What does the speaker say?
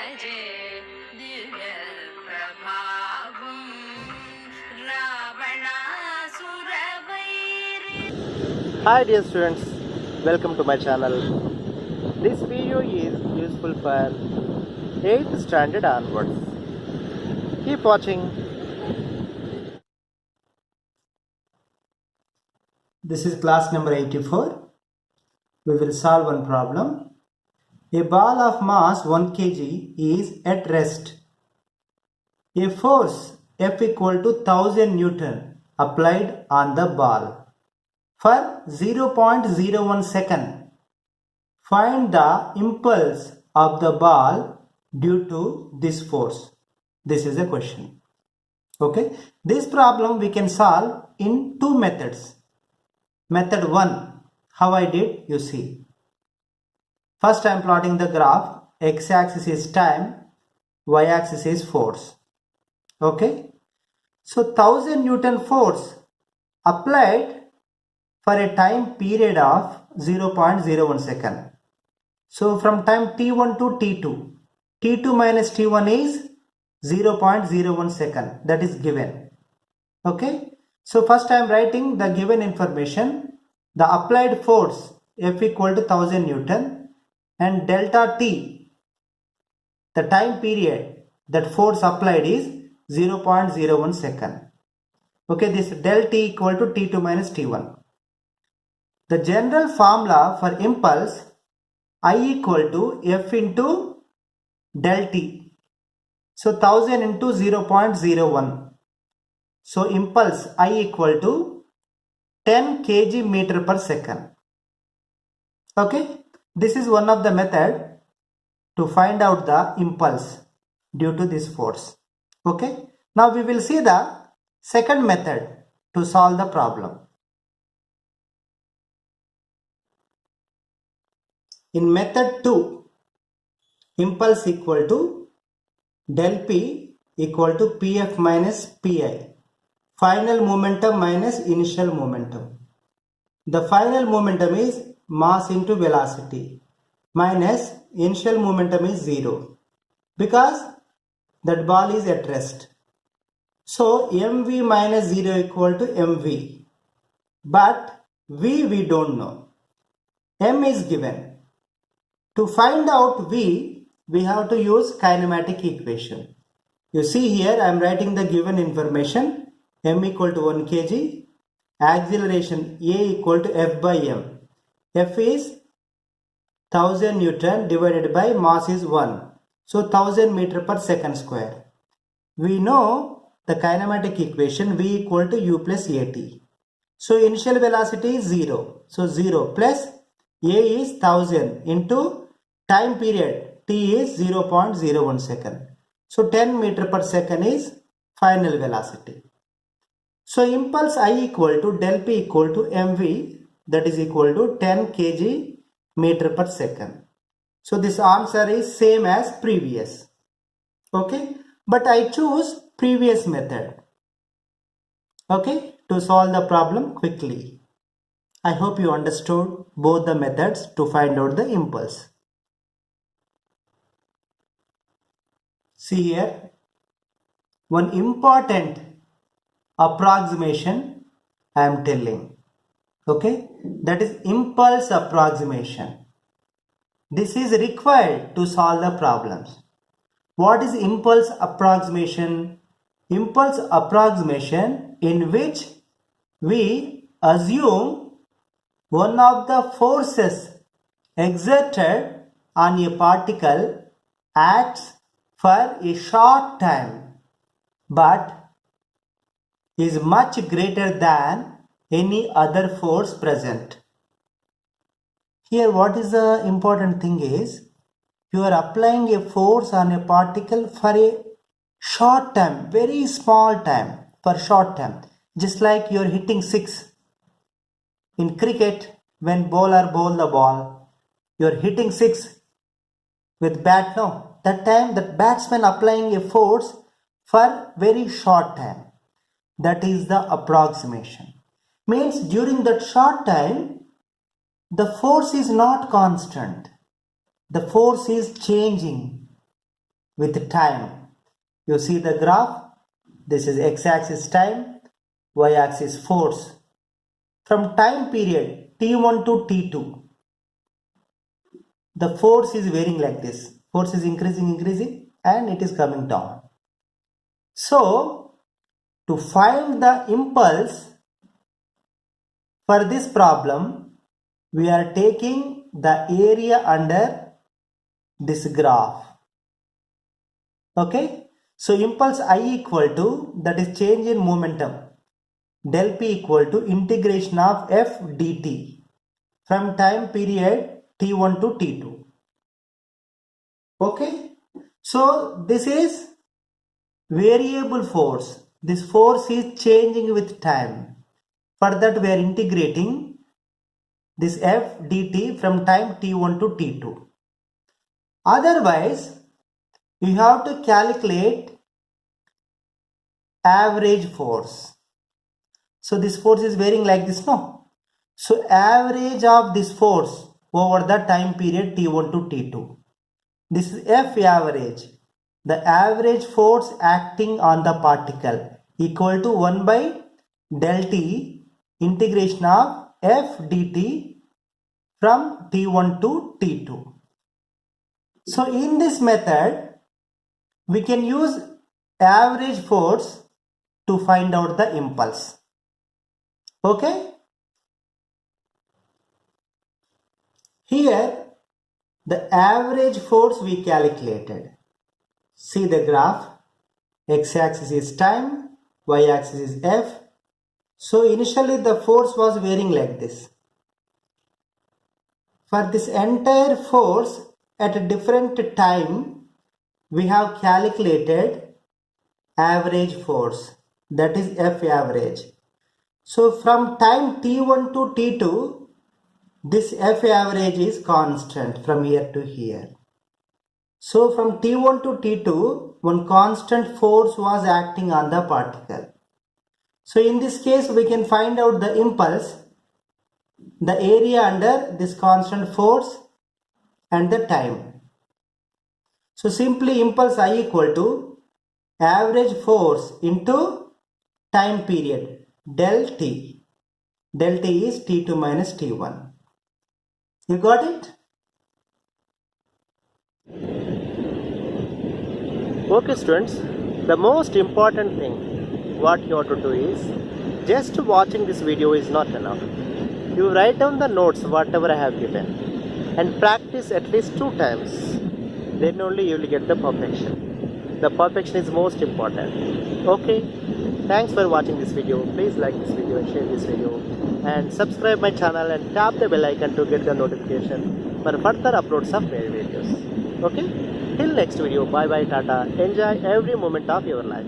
భజే దివ్య ప్రభావం రావణాసురవైరి. Hi dear students, welcome to my channel. This video is useful for 8th standard onwards. Keep watching. This is class number 84. We will solve one problem. A ball of mass 1 kg is at rest. A force F equal to 1000 Newton applied on the ball for 0.01 second. Find the impulse of the ball due to this force. This is a question. Okay. This problem we can solve in two methods. Method 1, how I did, you see. First I am plotting the graph. X-axis is time, y-axis is force. Okay. So 1000 Newton force applied for a time period of 0.01 second. So from time t1 to t2, t2 minus t1 is 0.01 second. That is given. Okay. So first I am writing the given information. The applied force F equal to 1000 Newton and delta t, the time period that force applied is 0.01 second. Okay, this del t equal to t2 minus t1. The general formula for impulse I equal to F into del t. So 1000 into 0.01. So impulse I equal to 10 kg meter per second. Okay, this is one of the method to find out the impulse due to this force. Okay, now we will see the second method to solve the problem. In method 2, impulse equal to del p equal to pf minus pi. Final momentum minus initial momentum. The final momentum is mass into velocity minus initial momentum is 0 because that ball is at rest. So mv minus 0 equal to mv, but v we don't know. M is given. To find out v, we have to use kinematic equation. You see here I am writing the given information. M equal to 1 kg, acceleration A equal to F by M. F is 1000 Newton divided by mass is 1. So 1000 meter per second square. We know the kinematic equation V equal to U plus AT. So initial velocity is 0. So 0 plus A is 1000 into time period T is 0.01 second. So 10 meter per second is final velocity. So impulse I equal to del P equal to mv, that is equal to 10 kg meter per second. So this answer is same as previous. Okay, but I choose previous method. Okay, to solve the problem quickly. I hope you understood both the methods to find out the impulse. See here, one important approximation I am telling. Okay, that is impulse approximation. This is required to solve the problems. What is impulse approximation? Impulse approximation in which we assume one of the forces exerted on a particle acts for a short time but is much greater than any other force present. Here what is the important thing is, you are applying a force on a particle for a short time, very small time, for short time. Just like you are hitting 6. In cricket, when bowler bowl the ball, you are hitting 6 with bat, no. That time that batsman applying a force for very short time. That is the approximation. Means during that short time, the force is not constant. The force is changing. with time. You see the graph. This is x-axis time, y-axis force. From time period t1 to t2, the force is varying like this. Force is increasing and it is coming down. So, to find the impulse for this problem, we are taking the area under this graph. Okay, so impulse I equal to, that is change in momentum, del P equal to integration of f dt from time period t1 to t2. Okay, so this is variable force. This force is changing with time. For that we are integrating this f dt from time t1 to t2. Otherwise, you have to calculate average force. So this force is varying like this, no? So average of this force over the time period t1 to t2. This is F average. The average force acting on the particle equal to 1 by del T integration of F dt from t1 to t2. So in this method, we can use average force to find out the impulse. Okay? Here, the average force we calculated. See the graph. X-axis is time, y-axis is F. So initially the force was varying like this. For this entire force at a different time, we have calculated average force, that is F average. So from time t1 to t2, this F average is constant from here to here. So from t1 to t2, one constant force was acting on the particle. So in this case, we can find out the impulse, the area under this constant force and the time. So simply impulse I equal to average force into time period del T. Del T is T2 minus T1. You got it? Okay students, the most important thing what you have to do is, just watching this video is not enough. You write down the notes whatever I have given and practice at least 2 times. Then only you will get the perfection. The perfection is most important. Okay, thanks for watching this video. Please like this video and share this video and subscribe my channel and tap the bell icon to get the notification for further uploads of my videos. Okay, till next video, bye bye, tata. Enjoy every moment of your life.